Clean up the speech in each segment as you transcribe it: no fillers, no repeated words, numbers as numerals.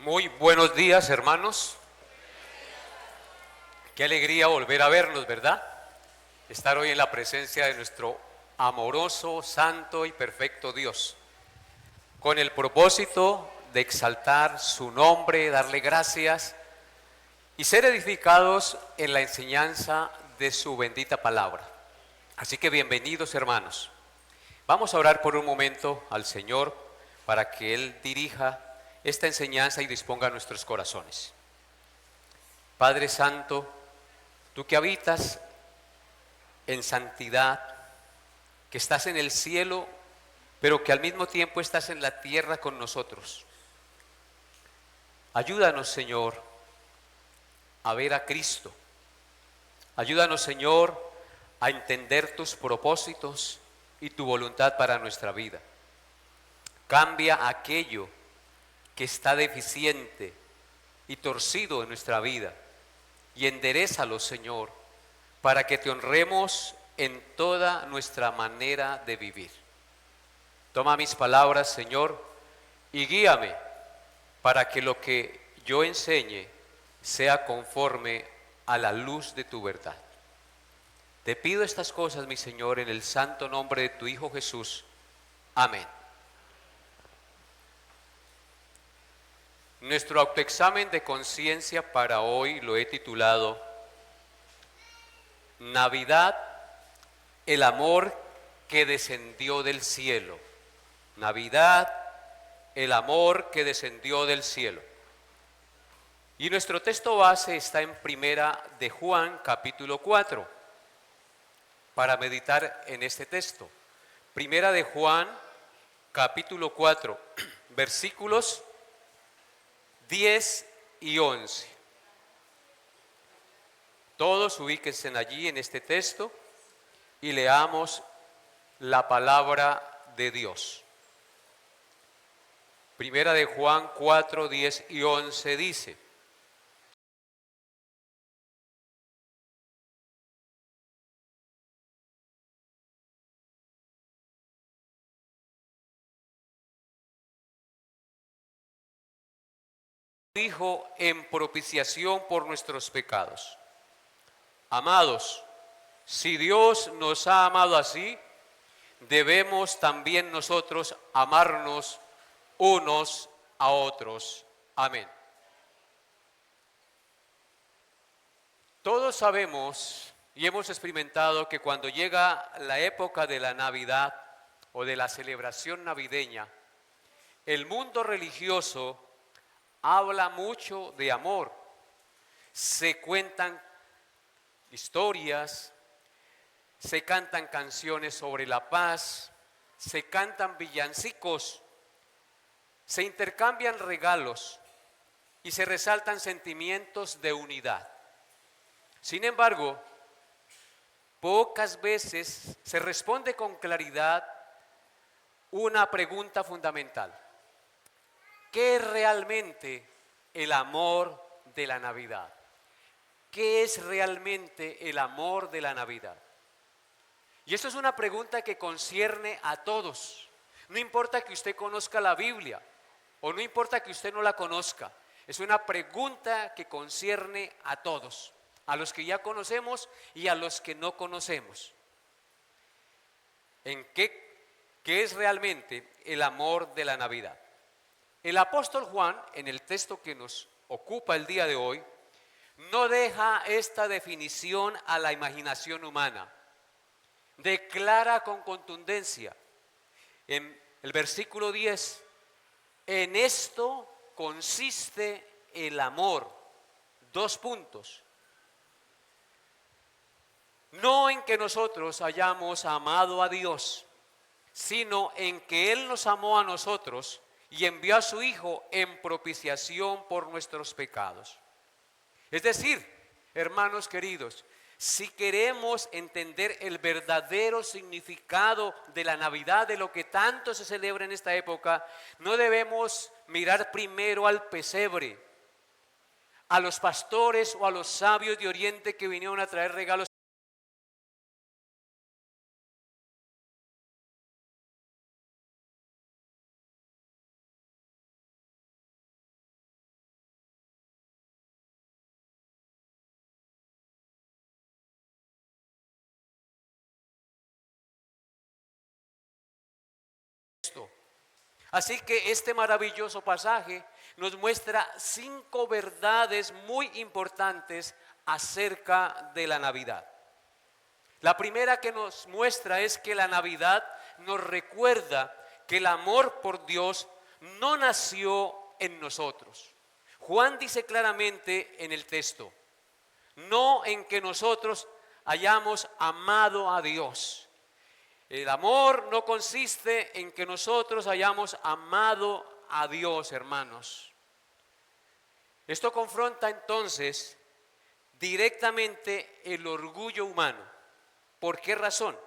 Muy buenos días, hermanos. Qué alegría volver a vernos, ¿verdad? Estar hoy en la presencia de nuestro amoroso, santo y perfecto Dios, con el propósito de exaltar su nombre, darle gracias y ser edificados en la enseñanza de su bendita palabra. Así que bienvenidos, hermanos. Vamos a orar por un momento al Señor para que Él dirija esta enseñanza y disponga nuestros corazones. Padre Santo, tú que habitas en santidad, que estás en el cielo, pero que al mismo tiempo estás en la tierra con nosotros. Ayúdanos, Señor, a ver a Cristo. Ayúdanos, Señor, a entender tus propósitos y tu voluntad para nuestra vida. Cambia aquello que está deficiente y torcido en nuestra vida y enderézalo, Señor, para que te honremos en toda nuestra manera de vivir. Toma mis palabras, Señor, y guíame para que lo que yo enseñe sea conforme a la luz de tu verdad. Te pido estas cosas, mi Señor, en el santo nombre de tu Hijo Jesús. Amén. Nuestro autoexamen de conciencia para hoy lo he titulado Navidad, el amor que descendió del cielo. Navidad, el amor que descendió del cielo. Y nuestro texto base está en Primera de Juan, capítulo 4, para meditar en este texto. Primera de Juan, capítulo 4, versículos 10 y 11. Todos ubíquense allí en este texto y leamos la palabra de Dios. Primera de Juan 4, 10 y 11 dice: dijo en propiciación por nuestros pecados. Amados, si Dios nos ha amado así, debemos también nosotros amarnos unos a otros. Amén. Todos sabemos y hemos experimentado que cuando llega la época de la Navidad o de la celebración navideña, el mundo religioso habla mucho de amor. Se cuentan historias, se cantan canciones sobre la paz, se cantan villancicos, se intercambian regalos y se resaltan sentimientos de unidad. Sin embargo, pocas veces se responde con claridad una pregunta fundamental: ¿qué es realmente el amor de la Navidad? ¿Qué es realmente el amor de la Navidad? Y esto es una pregunta que concierne a todos. No importa que usted conozca la Biblia o no importa que usted no la conozca. Es una pregunta que concierne a todos, a los que ya conocemos y a los que no conocemos. ¿En qué es realmente el amor de la Navidad? El apóstol Juan, en el texto que nos ocupa el día de hoy, no deja esta definición a la imaginación humana. Declara con contundencia en el versículo 10: en esto consiste el amor. Dos puntos. No en que nosotros hayamos amado a Dios, sino en que Él nos amó a nosotros y envió a su Hijo en propiciación por nuestros pecados. Es decir, hermanos queridos, si queremos entender el verdadero significado de la Navidad, de lo que tanto se celebra en esta época, no debemos mirar primero al pesebre, a los pastores o a los sabios de Oriente que vinieron a traer regalos esto. Así que este maravilloso pasaje nos muestra 5 verdades muy importantes acerca de la Navidad. La primera que nos muestra es que la Navidad nos recuerda que el amor por Dios no nació en nosotros. Juan dice claramente en el texto, no en que nosotros hayamos amado a Dios. El amor no consiste en que nosotros hayamos amado a Dios, hermanos. Esto confronta entonces directamente el orgullo humano. ¿Por qué razón?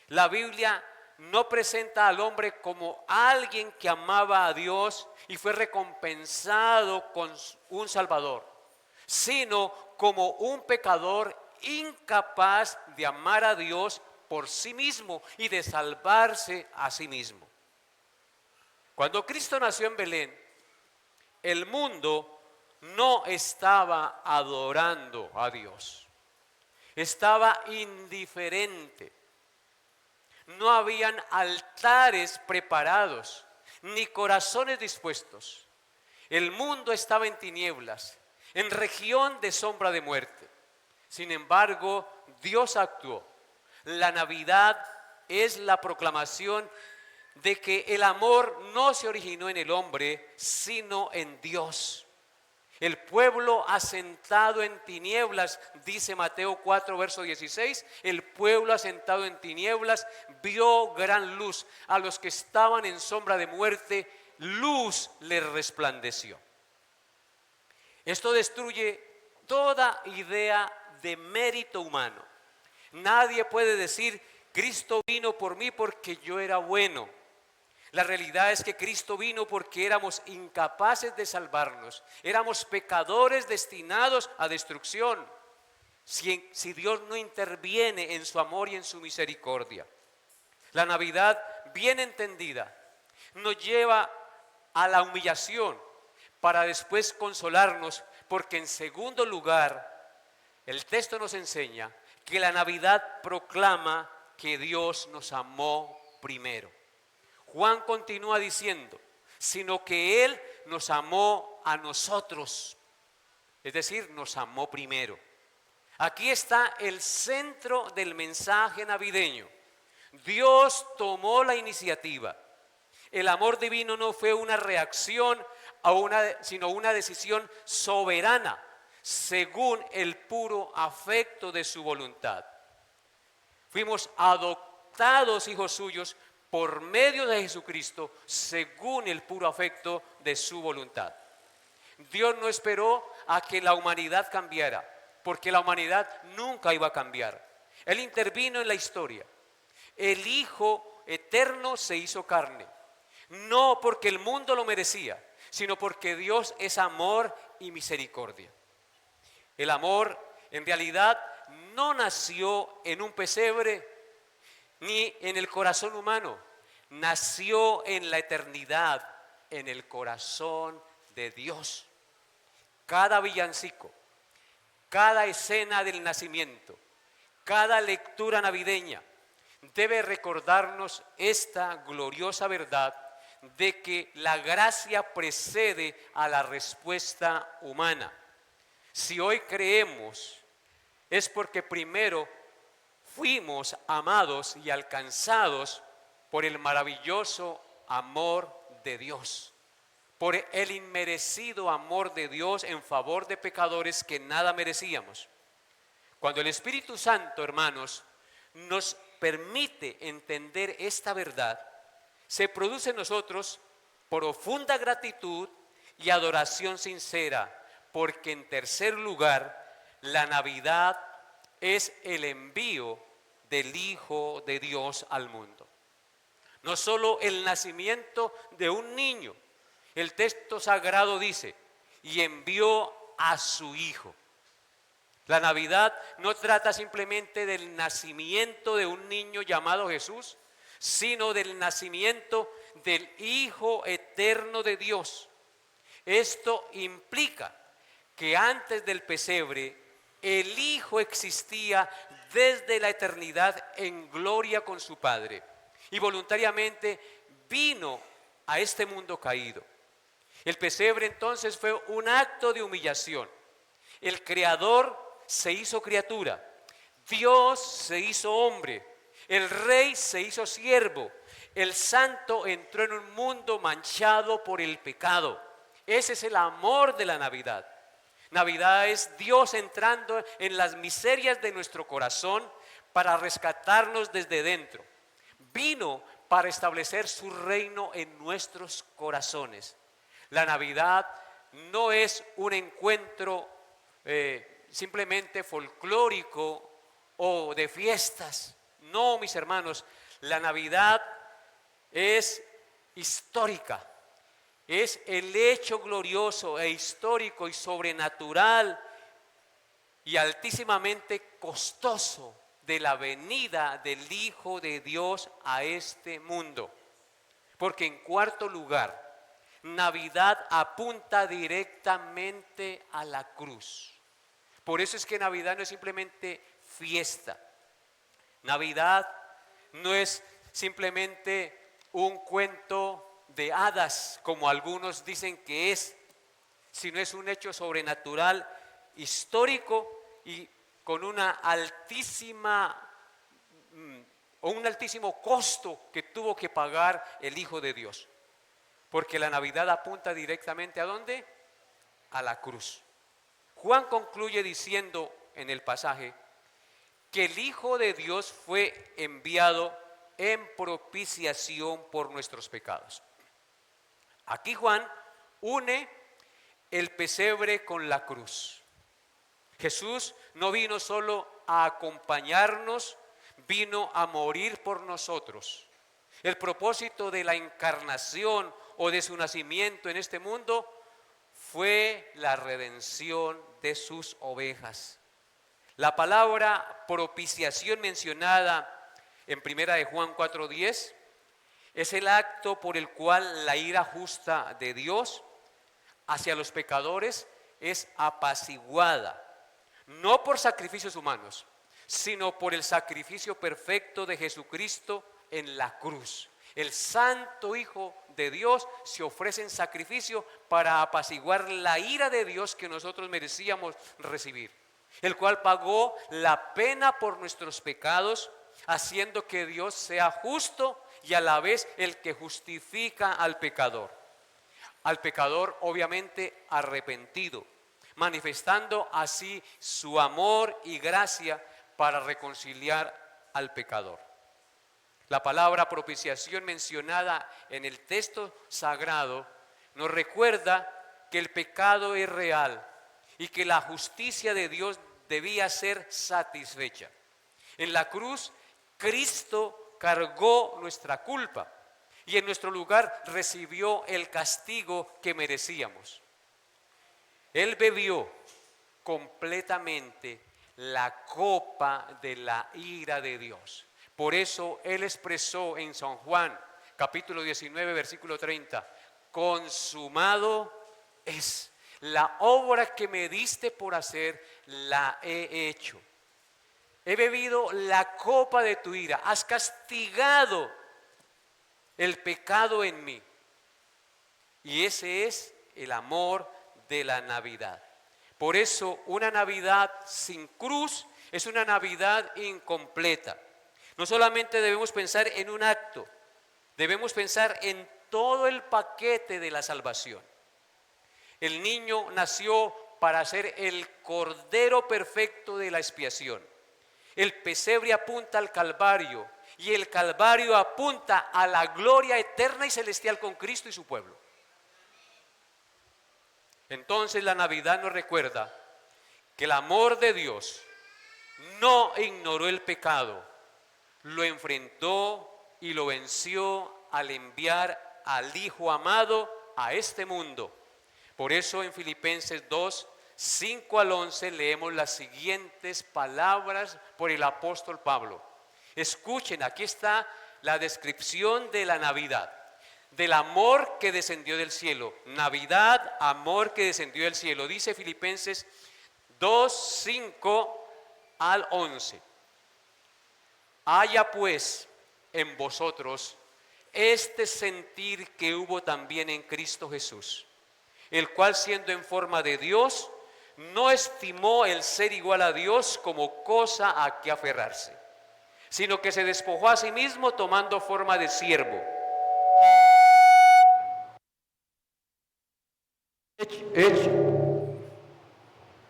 La Biblia no presenta al hombre como alguien que amaba a Dios y fue recompensado con un Salvador, sino como un pecador incapaz de amar a Dios por sí mismo y de salvarse a sí mismo. Cuando Cristo nació en Belén, el mundo no estaba adorando a Dios, estaba indiferente. No habían altares preparados, ni corazones dispuestos. El mundo estaba en tinieblas, en región de sombra de muerte. Sin embargo, Dios actuó. La Navidad es la proclamación de que el amor no se originó en el hombre, sino en Dios. El pueblo asentado en tinieblas, dice Mateo 4, verso 16, el pueblo asentado en tinieblas vio gran luz. A los que estaban en sombra de muerte, luz les resplandeció. Esto destruye toda idea de mérito humano. Nadie puede decir, Cristo vino por mí porque yo era bueno. La realidad es que Cristo vino porque éramos incapaces de salvarnos. Éramos pecadores destinados a destrucción. Si Dios no interviene en su amor y en su misericordia. La Navidad, bien entendida, nos lleva a la humillación para después consolarnos, porque en segundo lugar, el texto nos enseña que la Navidad proclama que Dios nos amó primero. Juan continúa diciendo, sino que Él nos amó a nosotros, es decir, nos amó primero. Aquí está el centro del mensaje navideño. Dios tomó la iniciativa. El amor divino no fue una reacción sino una decisión soberana, según el puro afecto de su voluntad. Fuimos adoptados hijos suyos por medio de Jesucristo, según el puro afecto de su voluntad. Dios no esperó a que la humanidad cambiara, porque la humanidad nunca iba a cambiar. Él intervino en la historia. El Hijo eterno se hizo carne, no porque el mundo lo merecía, sino porque Dios es amor y misericordia. El amor, en realidad, no nació en un pesebre ni en el corazón humano, nació en la eternidad, en el corazón de Dios. Cada villancico, cada escena del nacimiento, cada lectura navideña debe recordarnos esta gloriosa verdad de que la gracia precede a la respuesta humana. Si hoy creemos, es porque primero fuimos amados y alcanzados por el maravilloso amor de Dios, por el inmerecido amor de Dios en favor de pecadores que nada merecíamos. Cuando el Espíritu Santo, hermanos, nos permite entender esta verdad, se produce en nosotros profunda gratitud y adoración sincera, porque en tercer lugar, la Navidad es el envío del Hijo de Dios al mundo. No solo el nacimiento de un niño, el texto sagrado dice, y envió a su Hijo. La Navidad no trata simplemente del nacimiento de un niño llamado Jesús, sino del nacimiento del Hijo eterno de Dios. Esto implica que antes del pesebre, el Hijo existía desde la eternidad en gloria con su Padre y voluntariamente vino a este mundo caído. El pesebre entonces fue un acto de humillación. El Creador se hizo criatura, Dios se hizo hombre, el Rey se hizo siervo, el Santo entró en un mundo manchado por el pecado. Ese es el amor de la Navidad. Navidad es Dios entrando en las miserias de nuestro corazón para rescatarnos desde dentro. Vino para establecer su reino en nuestros corazones. La Navidad no es un encuentro simplemente folclórico o de fiestas. No, mis hermanos, la Navidad es histórica. Es el hecho glorioso e histórico y sobrenatural y altísimamente costoso de la venida del Hijo de Dios a este mundo. Porque en cuarto lugar, Navidad apunta directamente a la cruz. Por eso es que Navidad no es simplemente fiesta. Navidad no es simplemente un cuento de hadas, como algunos dicen que es, sino es un hecho sobrenatural, histórico y con una un altísimo costo que tuvo que pagar el Hijo de Dios. Porque la Navidad apunta directamente ¿a dónde? A la cruz. Juan concluye diciendo en el pasaje que el Hijo de Dios fue enviado en propiciación por nuestros pecados. Aquí Juan une el pesebre con la cruz. Jesús no vino solo a acompañarnos, vino a morir por nosotros. El propósito de la encarnación o de su nacimiento en este mundo fue la redención de sus ovejas. La palabra propiciación mencionada en 1 de Juan 4:10 es el acto por el cual la ira justa de Dios hacia los pecadores es apaciguada, no por sacrificios humanos, sino por el sacrificio perfecto de Jesucristo en la cruz. El Santo Hijo de Dios se ofrece en sacrificio para apaciguar la ira de Dios que nosotros merecíamos recibir, el cual pagó la pena por nuestros pecados, haciendo que Dios sea justo y a la vez el que justifica al pecador obviamente arrepentido, manifestando así su amor y gracia para reconciliar al pecador. La palabra propiciación mencionada en el texto sagrado nos recuerda que el pecado es real y que la justicia de Dios debía ser satisfecha. En la cruz, Cristo cargó nuestra culpa y en nuestro lugar recibió el castigo que merecíamos. Él bebió completamente la copa de la ira de Dios. Por eso Él expresó en San Juan, capítulo 19, versículo 30, consumado es. La obra que me diste por hacer, la he hecho. He bebido la copa de tu ira. Has castigado el pecado en mí. Y ese es el amor de la Navidad. Por eso una Navidad sin cruz es una Navidad incompleta. No solamente debemos pensar en un acto, debemos pensar en todo el paquete de la salvación. El niño nació para ser el cordero perfecto de la expiación. El pesebre apunta al Calvario y el Calvario apunta a la gloria eterna y celestial con Cristo y su pueblo. Entonces la Navidad nos recuerda que el amor de Dios no ignoró el pecado, lo enfrentó y lo venció al enviar al Hijo amado a este mundo. Por eso en Filipenses 2, 5 al 11 leemos las siguientes palabras por el apóstol Pablo. Escuchen, aquí está la descripción de la Navidad, del amor que descendió del cielo. Navidad, amor que descendió del cielo. Dice Filipenses 2, 5 al 11. Haya pues en vosotros este sentir que hubo también en Cristo Jesús, el cual siendo en forma de Dios, no estimó el ser igual a Dios como cosa a que aferrarse, sino que se despojó a sí mismo tomando forma de siervo,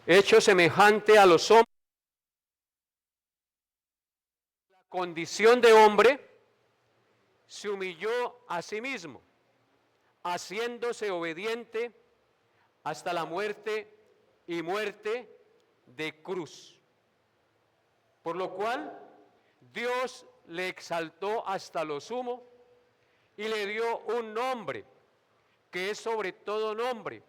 hecho semejante a los hombres, la condición de hombre, se humilló a sí mismo, haciéndose obediente hasta la muerte y muerte de cruz. Por lo cual Dios le exaltó hasta lo sumo y le dio un nombre que es sobre todo nombre.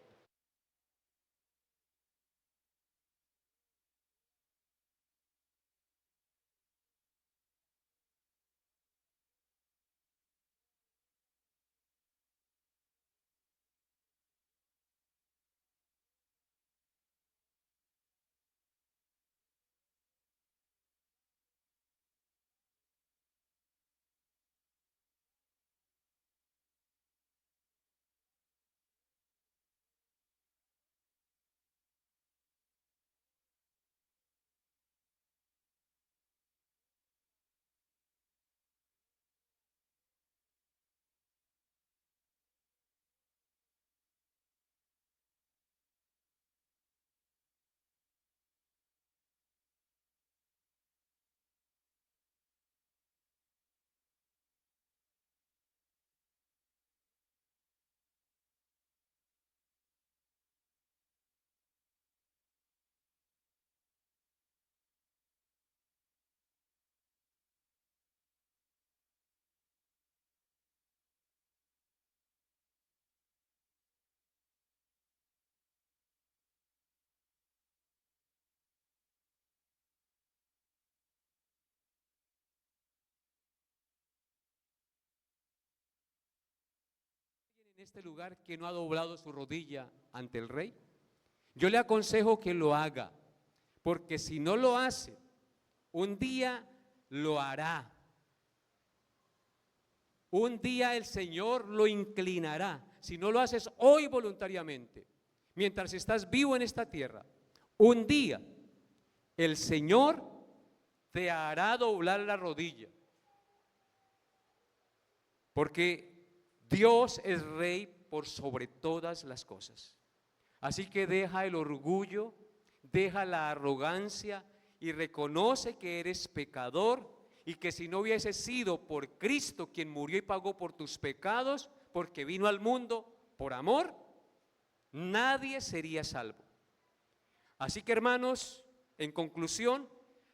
En este lugar que no ha doblado su rodilla ante el Rey, yo le aconsejo que lo haga, porque si no lo hace, un día lo hará. Un día el Señor lo inclinará. Si no lo haces hoy voluntariamente, mientras estás vivo en esta tierra, un día el Señor te hará doblar la rodilla. Porque Dios es Rey por sobre todas las cosas. Así que deja el orgullo, deja la arrogancia y reconoce que eres pecador y que si no hubiese sido por Cristo quien murió y pagó por tus pecados, porque vino al mundo por amor, nadie sería salvo. Así que, hermanos, en conclusión,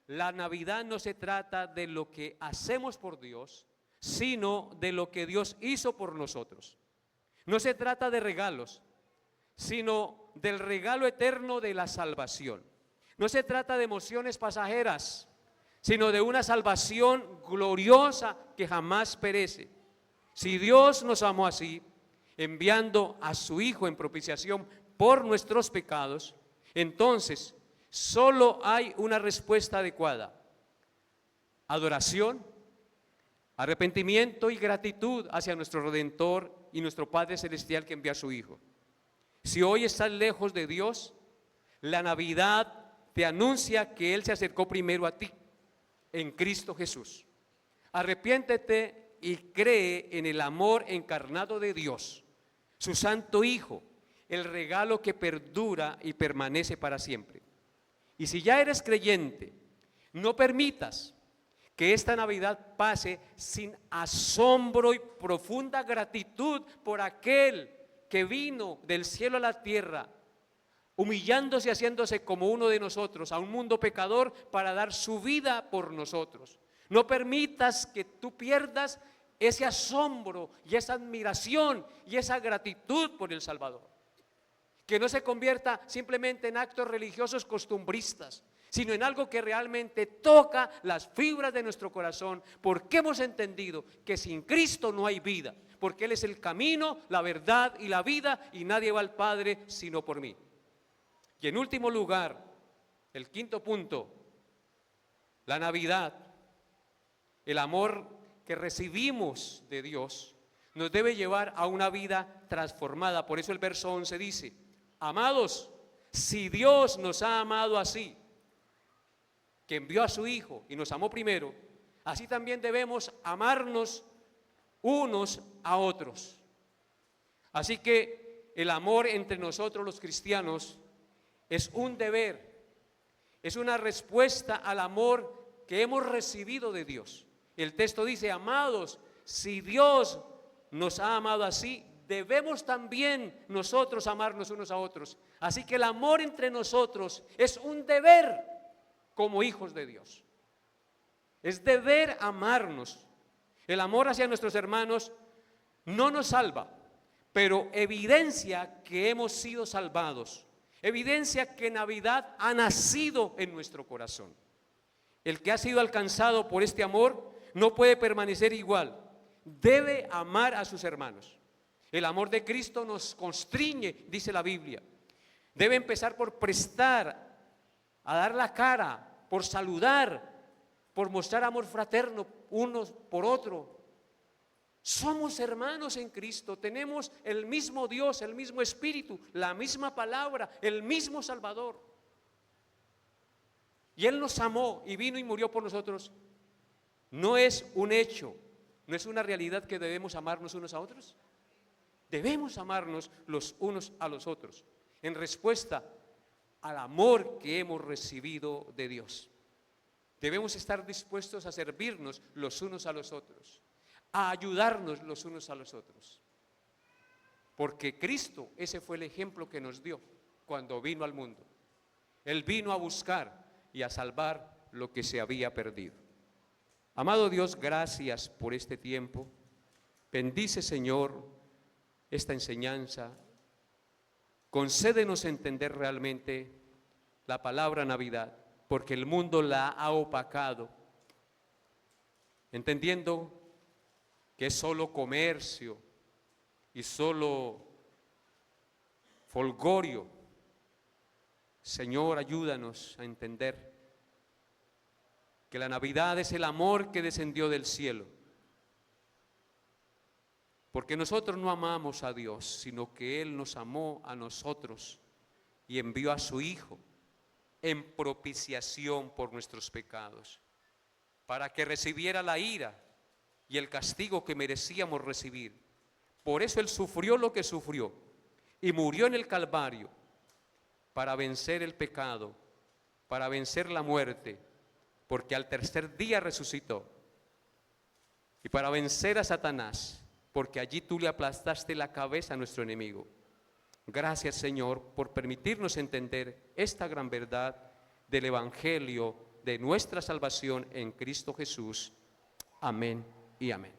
la Navidad no se trata de lo que hacemos por Dios, sino de lo que Dios hizo por nosotros. No se trata de regalos, sino del regalo eterno de la salvación. No se trata de emociones pasajeras, sino de una salvación gloriosa que jamás perece. Si Dios nos amó así, enviando a su Hijo en propiciación por nuestros pecados, entonces solo hay una respuesta adecuada: adoración, arrepentimiento y gratitud hacia nuestro Redentor y nuestro Padre Celestial que envía a su Hijo. Si hoy estás lejos de Dios, la Navidad te anuncia que Él se acercó primero a ti, en Cristo Jesús. Arrepiéntete y cree en el amor encarnado de Dios, su Santo Hijo, el regalo que perdura y permanece para siempre. Y si ya eres creyente, no permitas que esta Navidad pase sin asombro y profunda gratitud por aquel que vino del cielo a la tierra, humillándose y haciéndose como uno de nosotros, a un mundo pecador, para dar su vida por nosotros. No permitas que tú pierdas ese asombro y esa admiración y esa gratitud por el Salvador. Que no se convierta simplemente en actos religiosos costumbristas, sino en algo que realmente toca las fibras de nuestro corazón, porque hemos entendido que sin Cristo no hay vida, porque Él es el camino, la verdad y la vida, y nadie va al Padre sino por mí. Y en último lugar, el quinto punto, la Navidad, el amor que recibimos de Dios nos debe llevar a una vida transformada. Por eso el verso 11 dice: amados, si Dios nos ha amado así, que envió a su Hijo y nos amó primero, así también debemos amarnos unos a otros. Así que el amor entre nosotros los cristianos es un deber, es una respuesta al amor que hemos recibido de Dios. El texto dice: amados, si Dios nos ha amado así, debemos también nosotros amarnos unos a otros. Así que el amor entre nosotros es un deber como hijos de Dios. Es deber amarnos. El amor hacia nuestros hermanos no nos salva, pero evidencia que hemos sido salvados, evidencia que Navidad ha nacido en nuestro corazón. El que ha sido alcanzado por este amor no puede permanecer igual, debe amar a sus hermanos. El amor de Cristo nos constriñe, dice la Biblia. Debe empezar por prestar, a dar la cara, por saludar, por mostrar amor fraterno unos por otro. Somos hermanos en Cristo, tenemos el mismo Dios, el mismo Espíritu, la misma palabra, el mismo Salvador. Y Él nos amó y vino y murió por nosotros. No es un hecho, no es una realidad que debemos amarnos unos a otros. Debemos amarnos los unos a los otros en respuesta al amor que hemos recibido de Dios. Debemos estar dispuestos a servirnos los unos a los otros, a ayudarnos los unos a los otros. Porque Cristo, ese fue el ejemplo que nos dio cuando vino al mundo. Él vino a buscar y a salvar lo que se había perdido. Amado Dios, gracias por este tiempo. Bendice, Señor, esta enseñanza. Concédenos entender realmente la palabra Navidad, porque el mundo la ha opacado, entendiendo que es solo comercio y solo folgorio. Señor, ayúdanos a entender que la Navidad es el amor que descendió del cielo, porque nosotros no amamos a Dios, sino que Él nos amó a nosotros y envió a su Hijo en propiciación por nuestros pecados, para que recibiera la ira y el castigo que merecíamos recibir. Por eso Él sufrió lo que sufrió y murió en el Calvario, para vencer el pecado, para vencer la muerte, porque al tercer día resucitó, y para vencer a Satanás, porque allí tú le aplastaste la cabeza a nuestro enemigo. Gracias, Señor, por permitirnos entender esta gran verdad del Evangelio de nuestra salvación en Cristo Jesús. Amén y amén.